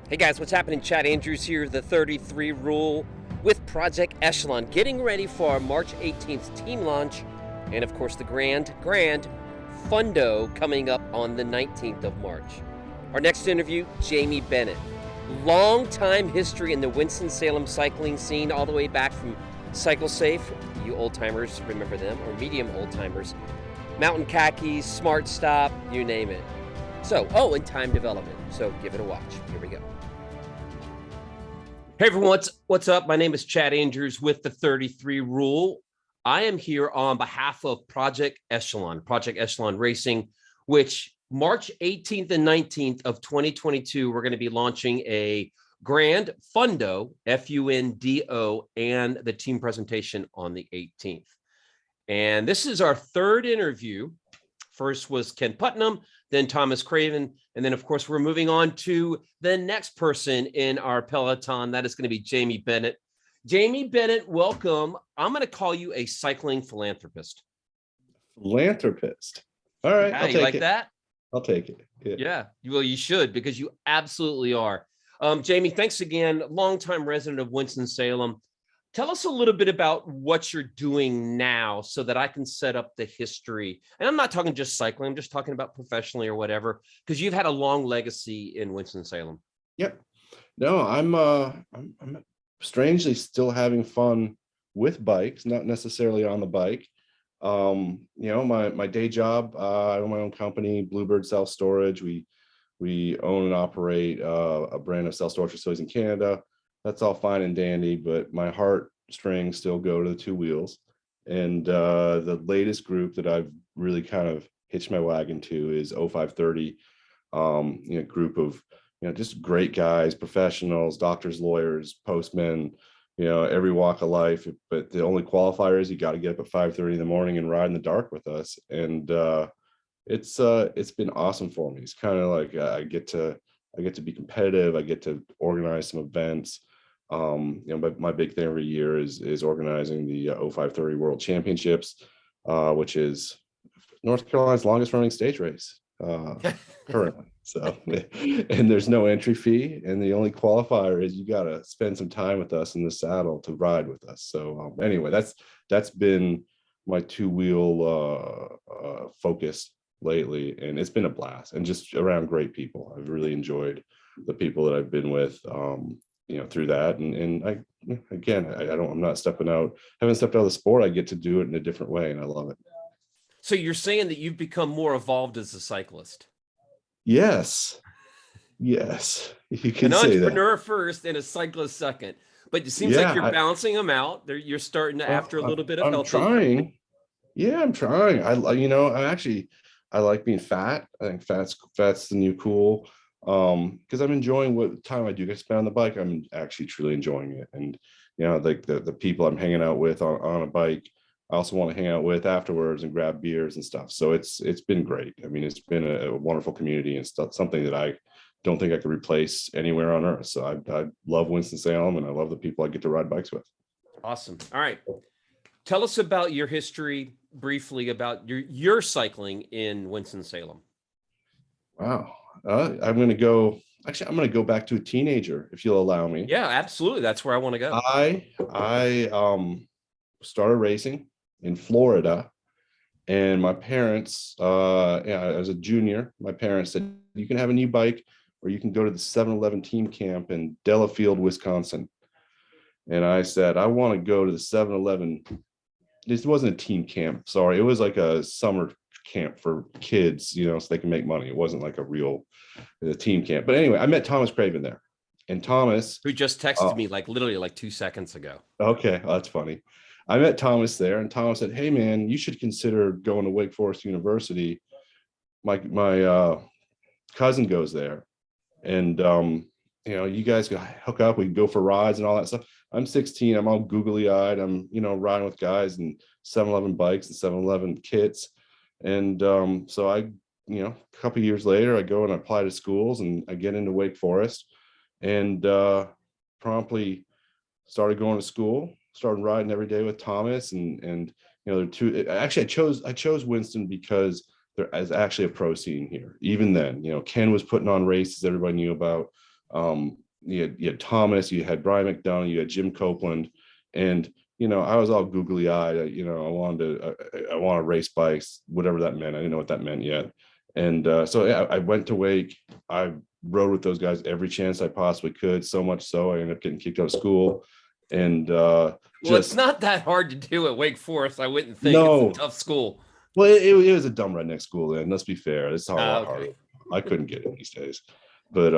Hey guys, what's happening? Chad Andrews here, the 33 Rule with Project Echelon, getting ready for our March 18th team launch, and of course the grand fundo coming up on the 19th of March. Our next interview, Jamie Bennett. Long time history in the Winston Salem cycling scene, all the way back from Cycle Safe, you old timers remember them, or medium old timers, Mountain Khakis, Smart Stop, you name it. And time development. So give it a watch. Here we go. Hey everyone, what's up? My name is Chad Andrews with the 33 Rule. I am here on behalf of Project Echelon Racing, which March 18th and 19th of 2022, we're going to be launching a grand fundo, F-U-N-D-O, and the team presentation on the 18th. And this is our third interview. First was Ken Putnam, then Thomas Craven, and then, of course, we're moving on to the next person in our peloton. That is going to be Jamie Bennett. Jamie Bennett, welcome. I'm going to call you a cycling philanthropist. Philanthropist. All right. Yeah, you like that? I'll take it. Yeah. Well, you should, because you absolutely are. Jamie, thanks again. Longtime resident of Winston-Salem. Tell us a little bit about what you're doing now so that I can set up the history. And I'm not talking just cycling. I'm just talking about professionally or whatever, because you've had a long legacy in Winston-Salem. Yep. No, I'm strangely still having fun with bikes, not necessarily on the bike. My day job, I own my own company, Bluebird Self-Storage. We own and operate a brand of self-storage facilities in Canada. That's all fine and dandy, but my heartstrings still go to the two wheels. And the latest group that I've really kind of hitched my wagon to is 0530, group of, just great guys, professionals, doctors, lawyers, postmen, every walk of life. But the only qualifier is you got to get up at 5:30 in the morning and ride in the dark with us. And it's been awesome for me. It's kind of like I get to be competitive. I get to organize some events. But my big thing every year is organizing the 0530 World Championships, which is North Carolina's longest running stage race currently. So, and there's no entry fee, and the only qualifier is you got to spend some time with us in the saddle to ride with us. So anyway, that's been my two-wheel focus lately, and it's been a blast, and just around great people. I've really enjoyed the people that I've been with through that. And I'm not stepping out, haven't stepped out of the sport. I get to do it in a different way, and I love it. So you're saying that you've become more evolved as a cyclist? Yes, you can say that. An entrepreneur first and a cyclist second, but it seems like you're balancing them out. You're starting to, after a little bit of health. I'm trying. I like being fat. I think fat's the new cool. Because I'm enjoying what time I do get spent on the bike. I'm actually truly enjoying it. And like the people I'm hanging out with on a bike, I also want to hang out with afterwards and grab beers and stuff. So it's been great. I mean, it's been a wonderful community and stuff, something that I don't think I could replace anywhere on earth. So I love Winston-Salem, and I love the people I get to ride bikes with. Awesome. All right. Tell us about your history briefly, about your cycling in Winston-Salem. Wow. I'm going to go back to a teenager, if you'll allow me. Yeah, absolutely. That's where I want to go. I started racing in Florida, and my parents, as a junior, my parents said, you can have a new bike, or you can go to the 7-Eleven team camp in Delafield, Wisconsin. And I said, I want to go to the 7-Eleven. This wasn't a team camp. Sorry. It was like a summer camp for kids, so they can make money. It wasn't like a real team camp. But anyway, I met Thomas Craven there, and Thomas, who just texted me literally 2 seconds ago. Okay, that's funny. I met Thomas there, and Thomas said, "Hey man, you should consider going to Wake Forest University. My cousin goes there, and you guys can hook up. We can go for rides and all that stuff." I'm 16. I'm all googly eyed. I'm riding with guys and 7-Eleven bikes and 7-Eleven kits. And so I, a couple of years later, I go and apply to schools, and I get into Wake Forest, and promptly started going to school, started riding every day with Thomas. And there are two. Actually, I chose Winston because there is actually a pro scene here. Even then, Ken was putting on races everybody knew about. You had Thomas, you had Brian McDonough, you had Jim Copeland, and I was all googly eyed. I want to race bikes, whatever that meant. I didn't know what that meant yet. And so yeah, I went to Wake. I rode with those guys every chance I possibly could. So much so I ended up getting kicked out of school. And Well, it's not that hard to do at Wake Forest. I wouldn't think. It's a no, tough school. well, it was a dumb redneck school. Then let's be fair, it's a lot harder. Okay. I couldn't get in these days, but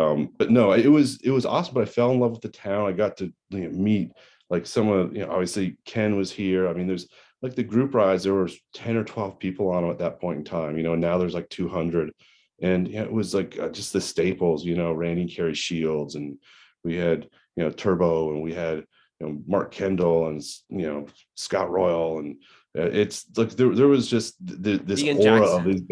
no, it was awesome. But I fell in love with the town. I got to meet like some of obviously Ken was here. I mean, there's like the group rides. There were 10 or 12 people on them at that point in time. And now there's like 200, and it was like just the staples. Randy and Carey Shields, and we had Turbo, and we had Mark Kendall, and Scott Royal, and it's like there was just this Ian aura Jackson. of these.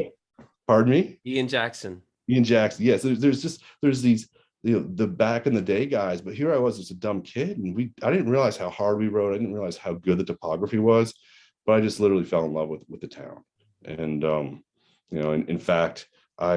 Pardon me? Ian Jackson. Ian Jackson. Yes, there's these the back in the day guys, but here I was as a dumb kid, and I didn't realize how hard we rode. I didn't realize how good the topography was, but I just literally fell in love with the town. And in fact, I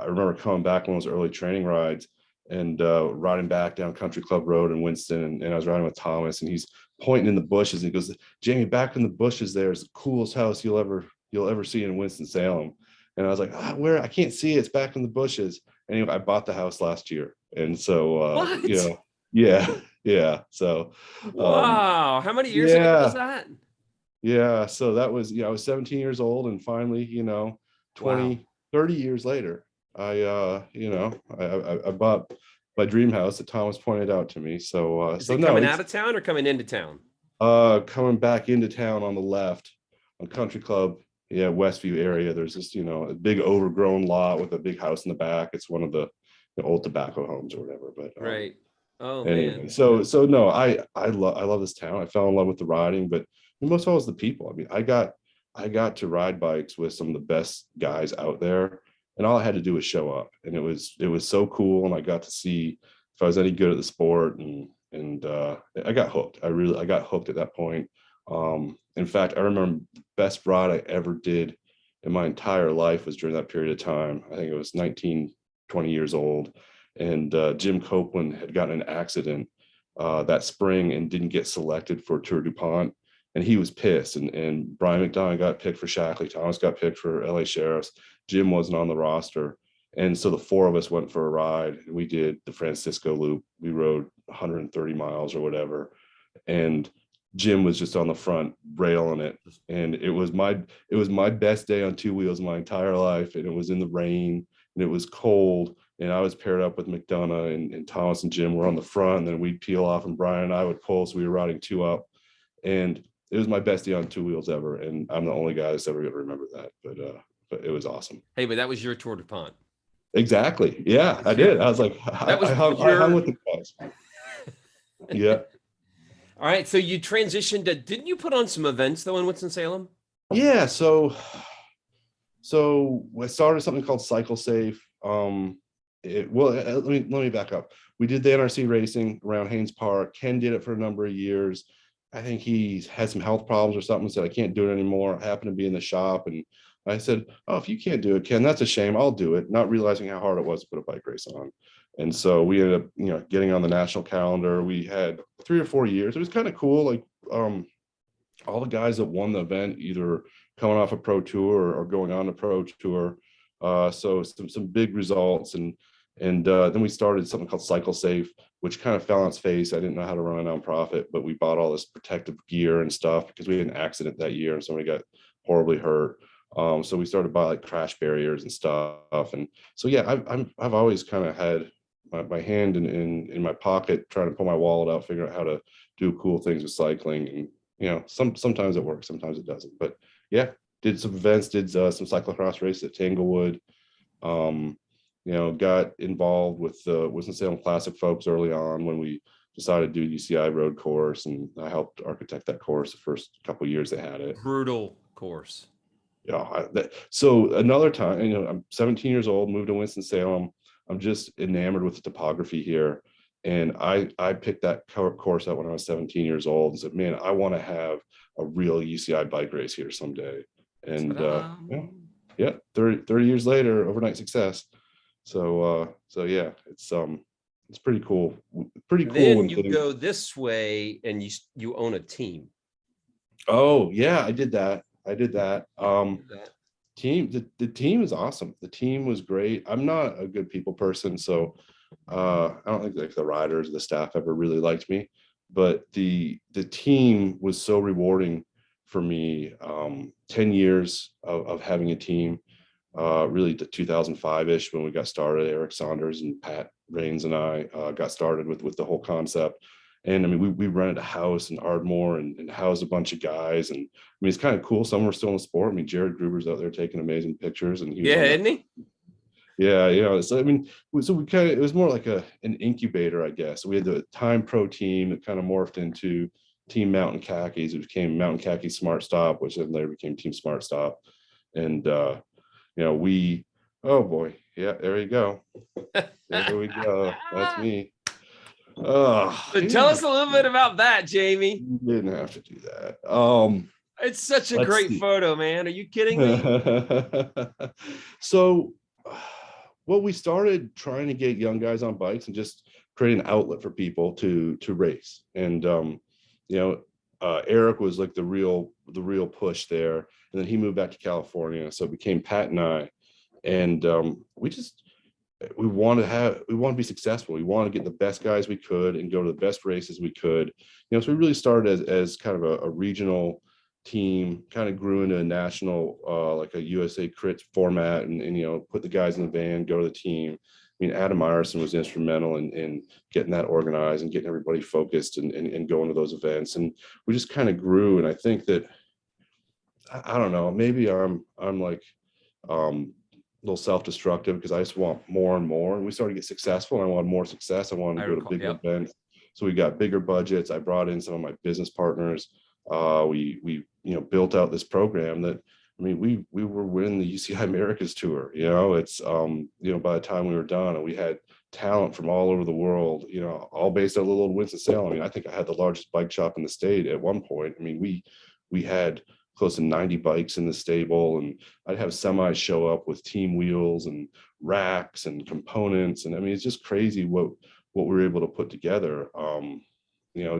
remember coming back on those early training rides and riding back down Country Club Road in Winston, and I was riding with Thomas, and he's pointing in the bushes, and he goes, "Jamie, back in the bushes there's the coolest house you'll ever see in Winston Salem." And I was like, where? I can't see it. It's back in the bushes. Anyway, I bought the house last year. And so, What? Yeah, yeah. So, Wow. How many years ago was yeah, that? yeah. So that was, I was 17 years old, and finally, Wow. 20, 30 years later, I bought my dream house that Thomas pointed out to me. So, Is so it no, coming it's out of town or coming into town? coming back into town on the left on Country Club, yeah, Westview area. There's this, a big overgrown lot with a big house in the back. It's one of the old tobacco homes or whatever. But Right. Oh anyway, man. so no, I love this town. I fell in love with the riding, but most of all was the people. I mean, I got to ride bikes with some of the best guys out there, and all I had to do was show up, and it was so cool. And I got to see if I was any good at the sport, and I got hooked. I got hooked at that point. In fact, I remember the best ride I ever did in my entire life was during that period of time. I think it was 19, 20 years old, and Jim Copeland had gotten an accident that spring and didn't get selected for Tour DuPont, and he was pissed. And Brian McDonough got picked for Shackley, Thomas got picked for LA Sheriffs, Jim wasn't on the roster. And so the four of us went for a ride. We did the Francisco Loop. We rode 130 miles or whatever, and Jim was just on the front railing it. And it was my best day on two wheels my entire life. And it was in the rain, and it was cold, and I was paired up with McDonough, and Thomas and Jim were on the front, and then we'd peel off, and Brian and I would pull. So we were riding two up, and it was my best day on two wheels ever. And I'm the only guy that's ever going to remember that. But it was awesome. Hey, but that was your Tour DuPont. Exactly. Yeah, I did. I was like, That was I hung with the guys. Yeah. All right. So you transitioned to, didn't you put on some events though in Winston-Salem? Yeah. So I started something called Cycle Safe. Let me back up. We did the NRC racing around Haynes Park. Ken did it for a number of years. I think he had some health problems or something, said, I can't do it anymore. I happened to be in the shop, and I said, oh, if you can't do it, Ken, that's a shame. I'll do it, not realizing how hard it was to put a bike race on. And so we ended up, getting on the national calendar. We had 3 or 4 years. It was kind of cool. Like all the guys that won the event, either coming off a pro tour or going on a pro tour. So some big results. And then we started something called Cycle Safe, which kind of fell on its face. I didn't know how to run a nonprofit, but we bought all this protective gear and stuff because we had an accident that year and somebody got horribly hurt. So we started by like crash barriers and stuff. And so, yeah, I've always kind of had my hand in my pocket, trying to pull my wallet out, figure out how to do cool things with cycling. And, sometimes it works, sometimes it doesn't, but yeah, did some events, did some cyclocross races at Tanglewood. Got involved with the Winston-Salem Classic folks early on when we decided to do UCI road course, and I helped architect that course the first couple of years they had it. Brutal course. Yeah. So another time, I'm 17 years old, moved to Winston-Salem. I'm just enamored with the topography here. And I picked that course out when I was 17 years old and said, man, I want to have a real UCI bike race here someday. And yeah, 30 years later, overnight success. So yeah, it's it's pretty cool. Pretty cool. Then when you things, go this way and you own a team. oh yeah, I did that. I did that. That- The team is awesome. The team was great. I'm not a good people person, so I don't think like the riders, the staff ever really liked me, but the team was so rewarding for me. 10 years of having a team, really the 2005-ish when we got started. Eric Saunders and Pat Rains and I got started with the whole concept. And I mean, we rented a house in Ardmore and housed a bunch of guys. And I mean, it's kind of cool. Some were still in the sport. I mean, Jared Gruber's out there taking amazing pictures, and he was Yeah, on isn't he? yeah, so I mean, so we kind of, it was more like an incubator, I guess. We had the Time Pro team that kind of morphed into Team Mountain Khakis. It became Mountain Khaki Smart Stop, which then later became Team Smart Stop. And we, oh boy, yeah, there you go. There we go. That's me. Oh, So tell us a little bit about that, Jamie. you didn't have to do that. It's such a Let's great see. photo, man. Are you kidding me? So, well, we started trying to get young guys on bikes and just create an outlet for people to race. And Eric was like the real push there. And then he moved back to California, so it became Pat and I. And we want to be successful. We want to get the best guys we could and go to the best races we could. So we really started as kind of a regional team, kind of grew into a national, like a USA Crits format, and put the guys in the van, go to the team. I mean, Adam Myerson was instrumental in getting that organized and getting everybody focused and going to those events. And we just kind of grew. And I think that, I don't know, maybe I'm like a little self-destructive because I just want more and more. And we started to get successful, and I wanted more success. I wanted to go to bigger events. So we got bigger budgets. I brought in some of my business partners. We built out this program that, I mean, we were winning the UCI Americas tour. It's by the time we were done, and we had talent from all over the world, all based out of little Winston Salem. I mean, I think I had the largest bike shop in the state at one point. I mean, we had close to 90 bikes in the stable, and I'd have semis show up with team wheels and racks and components. And I mean, it's just crazy what we were able to put together,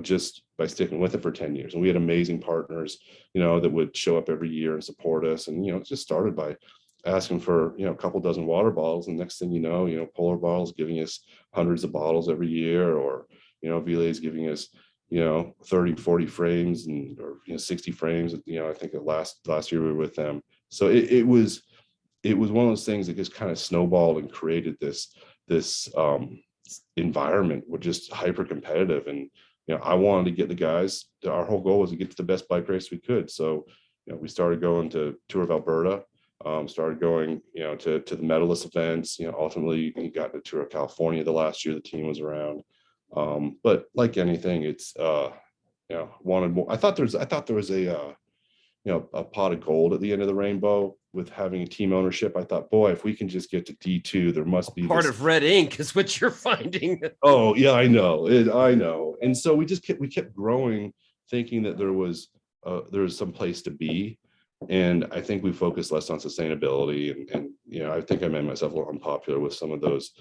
just by sticking with it for 10 years. And we had amazing partners, that would show up every year and support us. And, it just started by asking for, a couple dozen water bottles. And next thing you know, Polar Bottles giving us hundreds of bottles every year, or, Vilay's giving us, 30, 40 frames or 60 frames. I think last year we were with them. So it was one of those things that just kind of snowballed and created this environment with just hyper competitive. And I wanted to get the guys. Our whole goal was to get to the best bike race we could. So we started going to Tour of Alberta, started going to the medalist events. Ultimately we got to Tour of California the last year the team was around. But like anything, it's wanted more. I thought there was a pot of gold at the end of the rainbow with having a team ownership. I thought, boy, if we can just get to D2, there must be part of red ink is what you're finding. Oh yeah, I know. And so we kept growing, thinking that there was some place to be. And I think we focused less on sustainability. And I think I made myself a little unpopular with some of those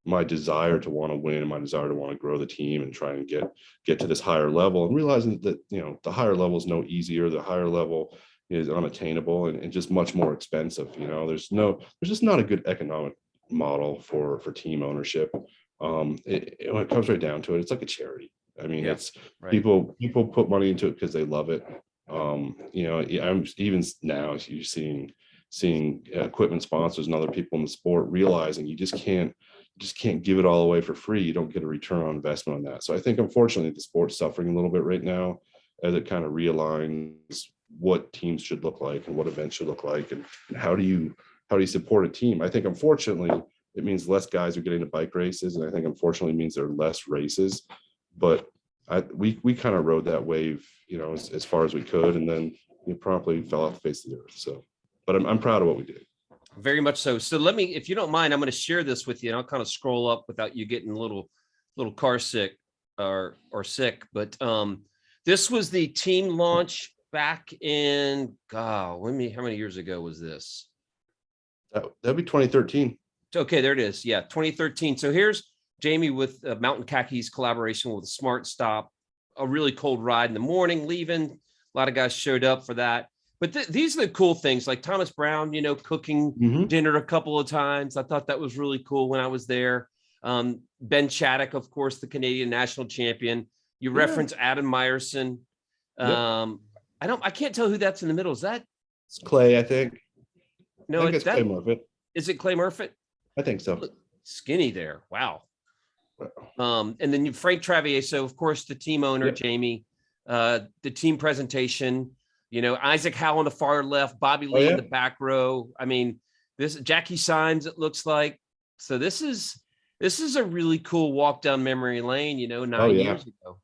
my desire to want to win and my desire to want to grow the team and try and get to this higher level, and realizing that the higher level is no easier. The higher level is unattainable and just much more expensive. There's just not a good economic model for team ownership. When it comes right down to it, it's like a charity. I mean, it's right. People put money into it because they love it. I'm even now you're seeing equipment sponsors and other people in the sport realizing you just can't give it all away for free. You don't get a return on investment on that. So I think, unfortunately, the sport's suffering a little bit right now as it kind of realigns what teams should look like and what events should look like, and how do you support a team. I think, unfortunately, it means less guys are getting to bike races, and I think, unfortunately, it means there are less races. But we kind of rode that wave, as far as we could, and then promptly fell off the face of the earth. So, but I'm proud of what we did. Very much so. So let me, if you don't mind, I'm going to share this with you, and I'll kind of scroll up without you getting a little car sick or sick. But this was the team launch back in, how many years ago was this? That'd be 2013. Okay, there it is. Yeah, 2013. So here's Jamie with Mountain Khakis collaboration with a Smart Stop, a really cold ride in the morning, leaving. A lot of guys showed up for that. But these are the cool things, like Thomas Brown, cooking Mhm. dinner a couple of times. I thought that was really cool when I was there. Ben Shattuck, of course, the Canadian national champion. You Yeah. reference Adam Meyerson. Yep. I can't tell who that's in the middle. Is that It's Clay, I think. I no? think it's Clay Murphy. Is it Clay Murphy? I think so. Look, skinny there. Wow. And then Frank Travieso, of course, the team owner, Yep. Jamie, the team presentation, Isaac Howe on the far left, Bobby Oh Lee in yeah. the back row. I mean, this Jackie Signs, it looks like. So this is a really cool walk down memory lane, Oh 9 yeah. years ago.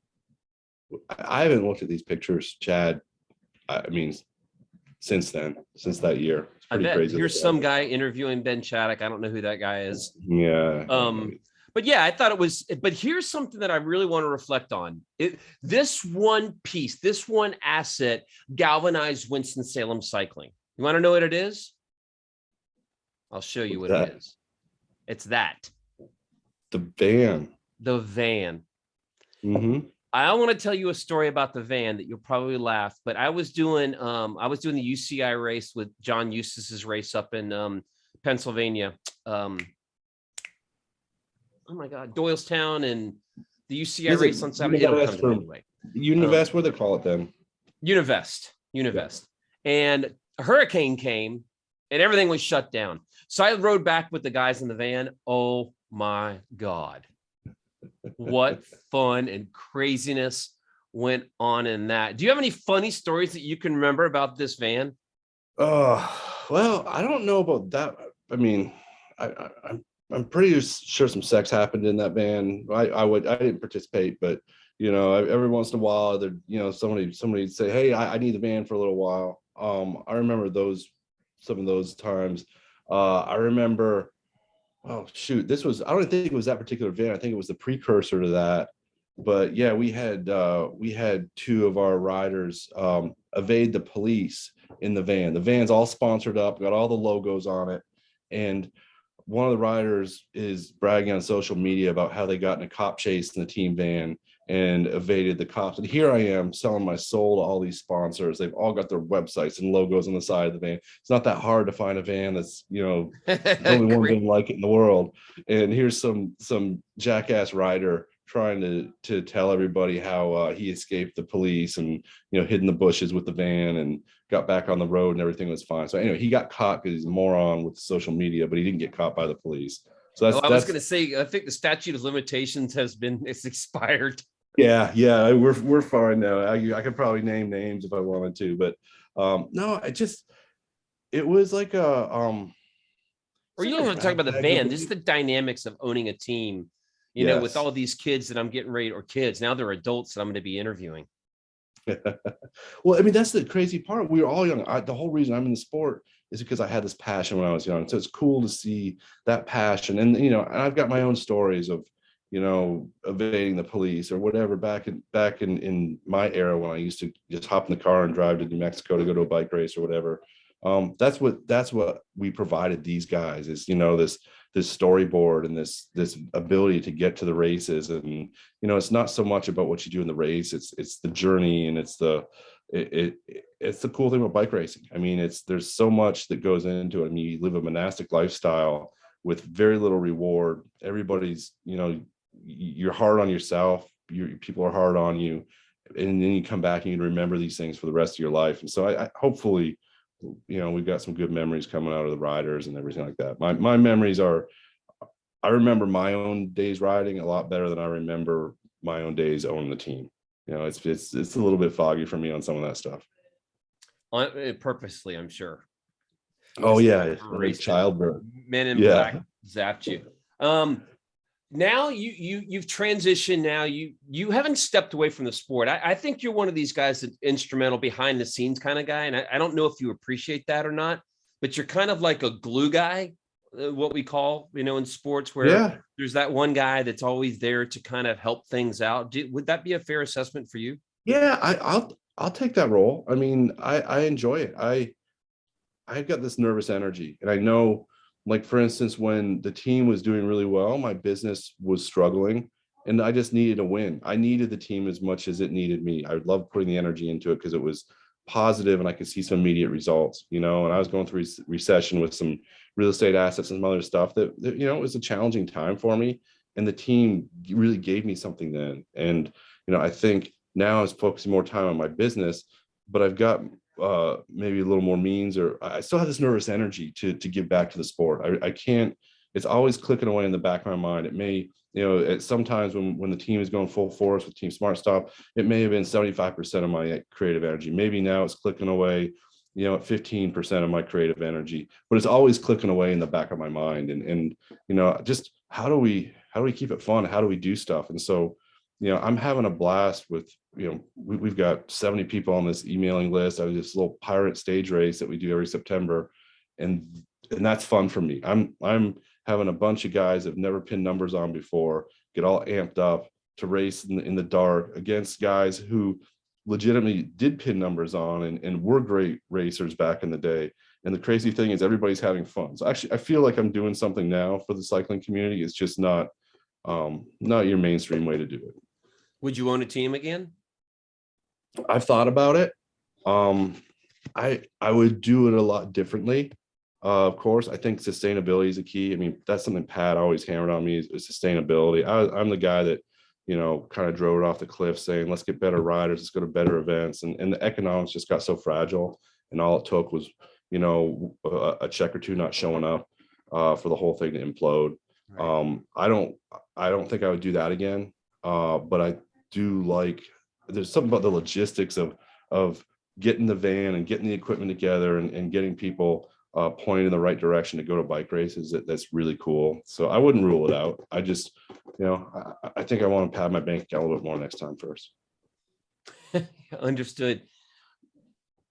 I haven't looked at these pictures, Chad. I mean, since then, since that year. It's I pretty bet. crazy. Here's some guy interviewing Ben Shattuck. I don't know who that guy is. Yeah. But yeah, I thought it was, but here's something that I really want to reflect on. This one piece, this one asset galvanized Winston Salem cycling. You want to know what it is? I'll show you what it is. It's that. The van. The van. Mm-hmm. I want to tell you a story about the van that you'll probably laugh, but I was doing the UCI race with John Eustace's race up in Pennsylvania. Oh my God, Doylestown, and the UCI race on Saturday. It'll come to me anyway. Univest, what do they call it then? Univest. Yeah. And a hurricane came and everything was shut down. So I rode back with the guys in the van. Oh my God. What fun and craziness went on in that. Do you have any funny stories that you can remember about this van? Well, I don't know about that. I mean, I'm pretty sure some sex happened in that van. I didn't participate, but every once in a while, there, somebody'd say, "Hey, I need the van for a little while." I remember some of those times. I remember. Oh shoot, I don't think it was that particular van. I think it was the precursor to that. But yeah, we had two of our riders evade the police in the van. The van's all sponsored up, got all the logos on it, and one of the riders is bragging on social media about how they got in a cop chase in the team van and evaded the cops. And here I am selling my soul to all these sponsors. They've all got their websites and logos on the side of the van. It's not that hard to find a van that's, there's only one van like it in the world. And here's some jackass rider trying to tell everybody how he escaped the police and, hid in the bushes with the van and got back on the road and everything was fine. So anyway, he got caught because he's a moron with social media, but he didn't get caught by the police. So I was going to say, I think the statute of limitations it's expired. Yeah, we're fine now. I could probably name names if I wanted to, but no, it was like a or you don't have to talk about the van. This is the dynamics of owning a team, with all these kids that I'm getting ready, or kids now they're adults that I'm going to be interviewing. Well, I mean, that's the crazy part. We were all young. The whole reason I'm in the sport is because I had this passion when I was young. So it's cool to see that passion. And, and I've got my own stories of, evading the police or whatever back in my era when I used to just hop in the car and drive to New Mexico to go to a bike race or whatever. That's what we provided these guys is, this storyboard and this ability to get to the races. And, it's not so much about what you do in the race. It's the journey, and it's the cool thing about bike racing. I mean, there's so much that goes into it. I mean, you live a monastic lifestyle with very little reward. Everybody's, you're hard on yourself. People are hard on you. And then you come back and you remember these things for the rest of your life. And so I hopefully, we've got some good memories coming out of the riders and everything like that. My memories are, I remember my own days riding a lot better than I remember my own days owning the team. It's a little bit foggy for me on some of that stuff. Purposely, I'm sure. Oh yeah, childbirth. Men in Black zapped you. Now you've transitioned. Now you haven't stepped away from the sport. I think you're one of these guys that's instrumental, behind the scenes kind of guy, and I don't know if you appreciate that or not, but you're kind of like a glue guy, what we call, in sports, where there's that one guy that's always there to kind of help things out. Would that be a fair assessment for you? Yeah, I'll take that role. I mean, I enjoy it. I've got this nervous energy, and I know like for instance, when the team was doing really well, my business was struggling and I just needed a win. I needed the team as much as it needed me. I loved putting the energy into it because it was positive and I could see some immediate results, and I was going through recession with some real estate assets and some other stuff that it was a challenging time for me. And the team really gave me something then. And, I think now I was focusing more time on my business, but I've got maybe a little more means, or I still have this nervous energy to give back to the sport. I can't, it's always clicking away in the back of my mind. It may, at sometimes when the team is going full force with Team Smart Stop, it may have been 75% of my creative energy. Maybe now it's clicking away, at 15% of my creative energy, but it's always clicking away in the back of my mind. And just how do we keep it fun? How do we do stuff? And so, I'm having a blast with, we've got 70 people on this emailing list. I was this little pirate stage race that we do every September. And that's fun for me. I'm having a bunch of guys that have never pinned numbers on before get all amped up to race in the dark against guys who legitimately did pin numbers on and were great racers back in the day. And the crazy thing is everybody's having fun. So actually, I feel like I'm doing something now for the cycling community. It's just not your mainstream way to do it. Would you own a team again? I've thought about it. I would do it a lot differently. Of course, I think sustainability is a key. I mean, that's something Pat always hammered on me is sustainability. I'm the guy that, kind of drove it off the cliff saying, let's get better riders, let's go to better events. And the economics just got so fragile. And all it took was, a check or two not showing up for the whole thing to implode. Right. I don't think I would do that again. But I do like, there's something about the logistics of getting the van and getting the equipment together and getting people pointing in the right direction to go to bike races. That's really cool. So I wouldn't rule it out. I just, I think I want to pad my bank account a little bit more next time first. Understood.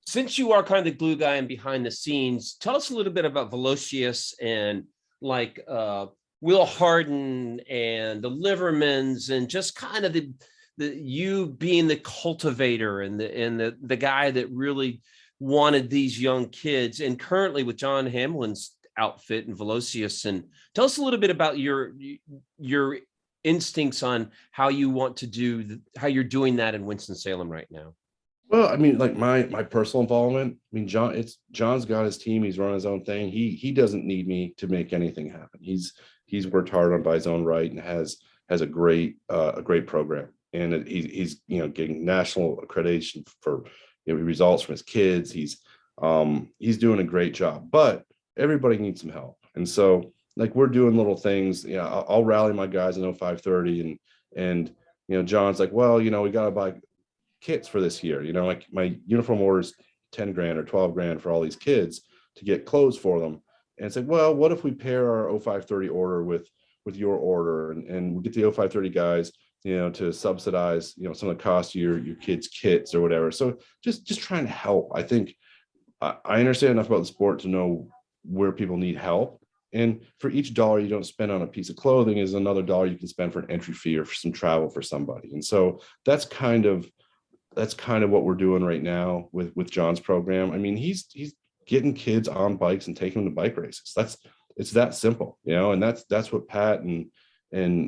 Since you are kind of the glue guy and behind the scenes, tell us a little bit about Velocious and like Will Harden and the Livermans and just kind of the you being the cultivator and the guy that really wanted these young kids, and currently with John Hamlin's outfit and Velocious. And tell us a little bit about your instincts on how you want to do how you're doing that in Winston-Salem right now. Well, I mean, like my personal involvement. I mean, John's got his team. He's running his own thing. He doesn't need me to make anything happen. He's worked hard on by his own right and has a great program. And he's getting national accreditation for results from his kids. He's doing a great job. But everybody needs some help. And so like we're doing little things. I'll rally my guys in 0530 and John's like, well, we got to buy kits for this year. Like my uniform orders 10 grand or 12 grand for all these kids to get clothes for them. And it's like, well, what if we pair our 0530 order with your order and we get the 0530 guys, to subsidize, some of the cost of your kids' kits or whatever. So just trying to help. I think I understand enough about the sport to know where people need help. And for each dollar you don't spend on a piece of clothing is another dollar you can spend for an entry fee or for some travel for somebody. And so that's kind of what we're doing right now with John's program. I mean, he's getting kids on bikes and taking them to bike races. It's that simple, and that's what Pat and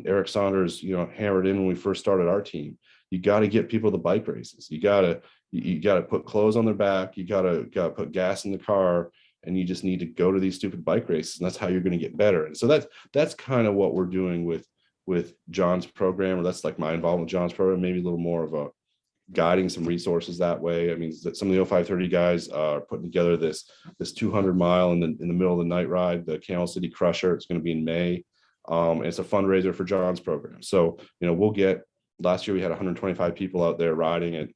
Eric Saunders, hammered in when we first started our team. You got to get people to bike races. You got to put clothes on their back. You got to put gas in the car, and you just need to go to these stupid bike races. And that's how you're going to get better. And so that's kind of what we're doing with John's program, or that's like my involvement with John's program, maybe a little more of a guiding some resources that way. I mean, some of the 0530 guys are putting together this 200 mile in the middle of the night ride, the Camel City Crusher. It's going to be in May. It's a fundraiser for John's program. So, last year we had 125 people out there riding it,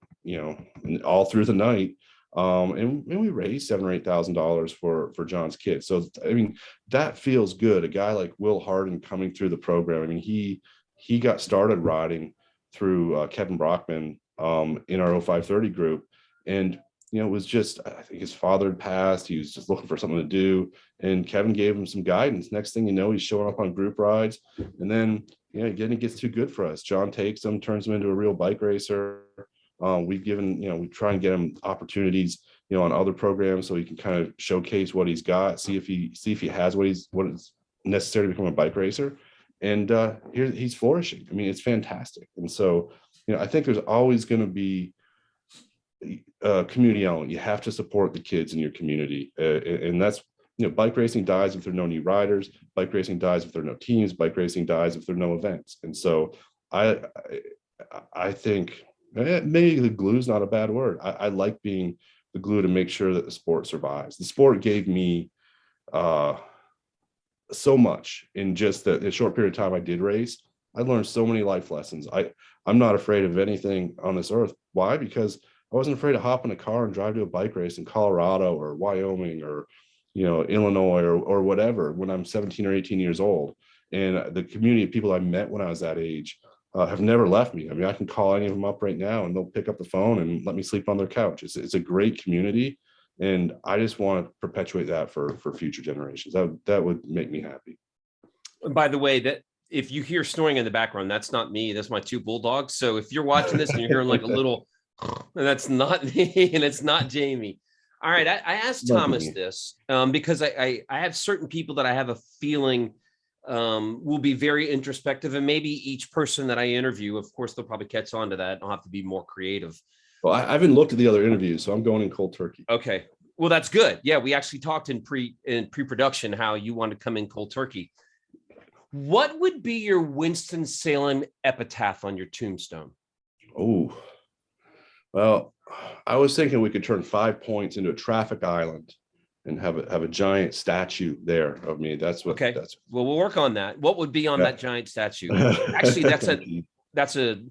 all through the night. And we raised $7,000 or $8,000 for John's kids. So, I mean, that feels good. A guy like Will Harden coming through the program. I mean, he got started riding through Kevin Brockman in our 0530 group. And, it was just, I think his father had passed. He was just looking for something to do. And Kevin gave him some guidance. Next thing you know, he's showing up on group rides. And then, again, it gets too good for us. John takes him, turns him into a real bike racer. We try and get him opportunities on other programs, so he can kind of showcase what he's got, see if he has what is necessary to become a bike racer. And here he's flourishing. I mean, it's fantastic. And so, I think there's always going to be a community element. You have to support the kids in your community, and that's, bike racing dies if there are no new riders. Bike racing dies if there are no teams. Bike racing dies if there are no events. And so I think maybe the glue is not a bad word. I like being the glue to make sure that the sport survives. The sport gave me so much in just the short period of time I did race. I learned so many life lessons. I'm not afraid of anything on this earth. Why? Because I wasn't afraid to hop in a car and drive to a bike race in Colorado or Wyoming or, Illinois or whatever when I'm 17 or 18 years old. And the community of people I met when I was that age have never left me. I mean, I can call any of them up right now and they'll pick up the phone and let me sleep on their couch. It's a great community. And I just want to perpetuate that for future generations. That would make me happy. And by the way, that if you hear snoring in the background, that's not me. That's my two bulldogs. So if you're watching this and you're hearing like a little, that's not me and it's not Jamie. All right. I asked Thomas this because I have certain people that I have a feeling will be very introspective, and maybe each person that I interview, of course, they'll probably catch on to that. I'll have to be more creative. Well, I haven't looked at the other interviews, so I'm going in cold turkey. Okay. Well, that's good. Yeah, we actually talked in pre-production how you want to come in cold turkey. What would be your Winston Salem epitaph on your tombstone? Oh, well, I was thinking we could turn 5 points into a traffic island and have a giant statue there of me. That's what. Okay. Well, we'll work on that. What would be on that giant statue? Actually, that's a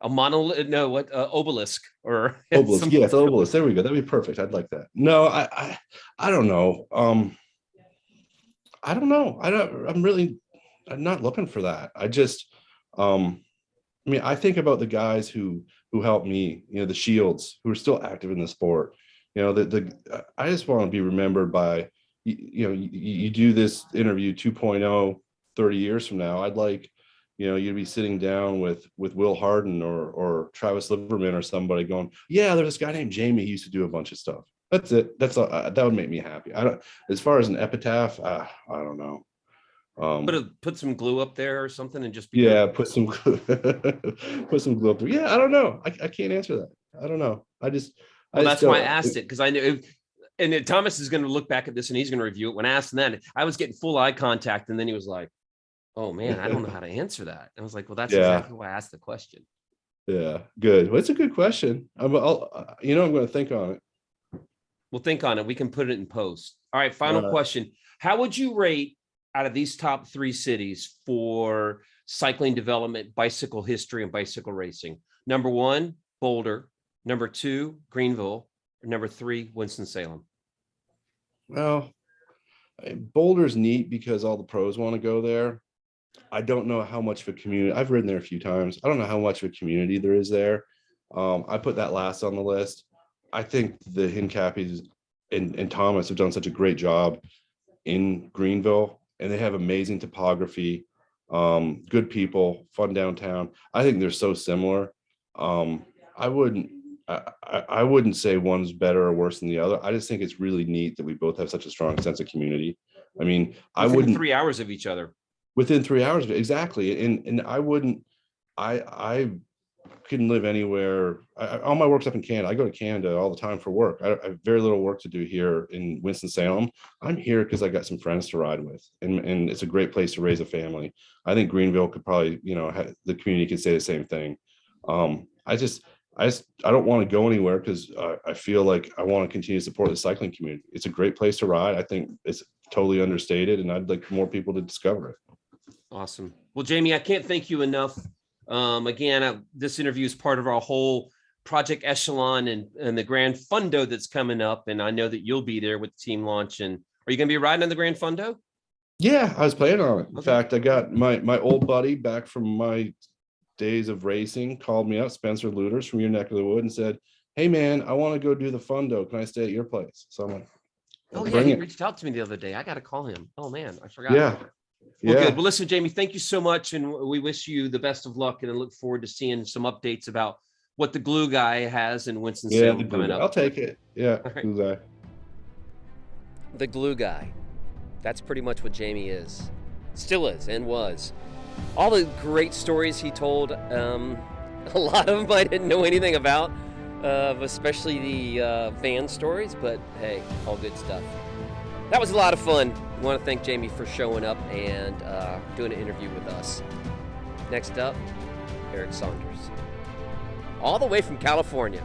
monolith. No, what obelisk or obelisk? Yes, obelisk. There we go. That'd be perfect. I'd like that. No, I don't know. I don't know. I'm not looking for that. I just, I think about the guys who helped me. The Shields who are still active in the sport. I just want to be remembered by, you do this interview 2.0 30 years from now. I'd like, you'd be sitting down with Will Harden or Travis Liverman or somebody going, yeah, there's this guy named Jamie. He used to do a bunch of stuff. That's it. That's that would make me happy. As far as an epitaph, I don't know. Put some glue up there or something and just be put some glue up there. Yeah, I don't know. I can't answer that. I don't know. That's why I asked it, because I knew, and Thomas is going to look back at this and he's going to review it. When I asked him that, I was getting full eye contact, and then he was like, "Oh man, I don't know how to answer that." I was like, "Well, that's exactly why I asked the question." Yeah, good. Well, it's a good question. I'm going to think on it. We'll think on it. We can put it in post. All right, final question: how would you rate out of these top 3 cities for cycling development, bicycle history, and bicycle racing? Number 1, Boulder. Number 2, Greenville. Number 3, Winston-Salem. Well, Boulder's neat because all the pros want to go there. I don't know how much of a community. I've ridden there a few times. I don't know how much of a community there is there. I put that last on the list. I think the Hincappies and Thomas have done such a great job in Greenville, and they have amazing topography, good people, fun downtown. I think they're so similar. I wouldn't say one's better or worse than the other. I just think it's really neat that we both have such a strong sense of community. I mean, within 3 hours of each other. Within 3 hours, exactly. And I couldn't live anywhere. All my work's up in Canada. I go to Canada all the time for work. I have very little work to do here in Winston-Salem. I'm here because I got some friends to ride with, and it's a great place to raise a family. I think Greenville could probably, the community could say the same thing. I don't want to go anywhere because I feel like I want to continue to support the cycling community. It's a great place to ride. I think it's totally understated, and I'd like more people to discover it. Awesome. Well, Jamie, I can't thank you enough. Again, this interview is part of our whole Project Echelon and the Grand Fundo that's coming up, and I know that you'll be there with the team launch. And are you going to be riding on the Grand Fundo? Yeah, I was planning on it. In fact, I got my old buddy back from my days of racing called me up, Spencer Luders from your neck of the wood, and said, "Hey man, I want to go do the Fundo. Can I stay at your place?" So I'm like, "Oh yeah, he reached out to me the other day. I got to call him." Oh man, I forgot. Yeah. Well, good. Well, listen, Jamie, thank you so much, and we wish you the best of luck, and I look forward to seeing some updates about what the glue guy has in Winston Yeah, Salem the glue coming guy. up. I'll take it. Yeah, All right. glue guy. The glue guy. That's pretty much what Jamie is. Still is and was. All the great stories he told, a lot of them I didn't know anything about, especially the van stories, but hey, all good stuff. That was a lot of fun. I want to thank Jamie for showing up and doing an interview with us. Next up, Eric Saunders. All the way from California.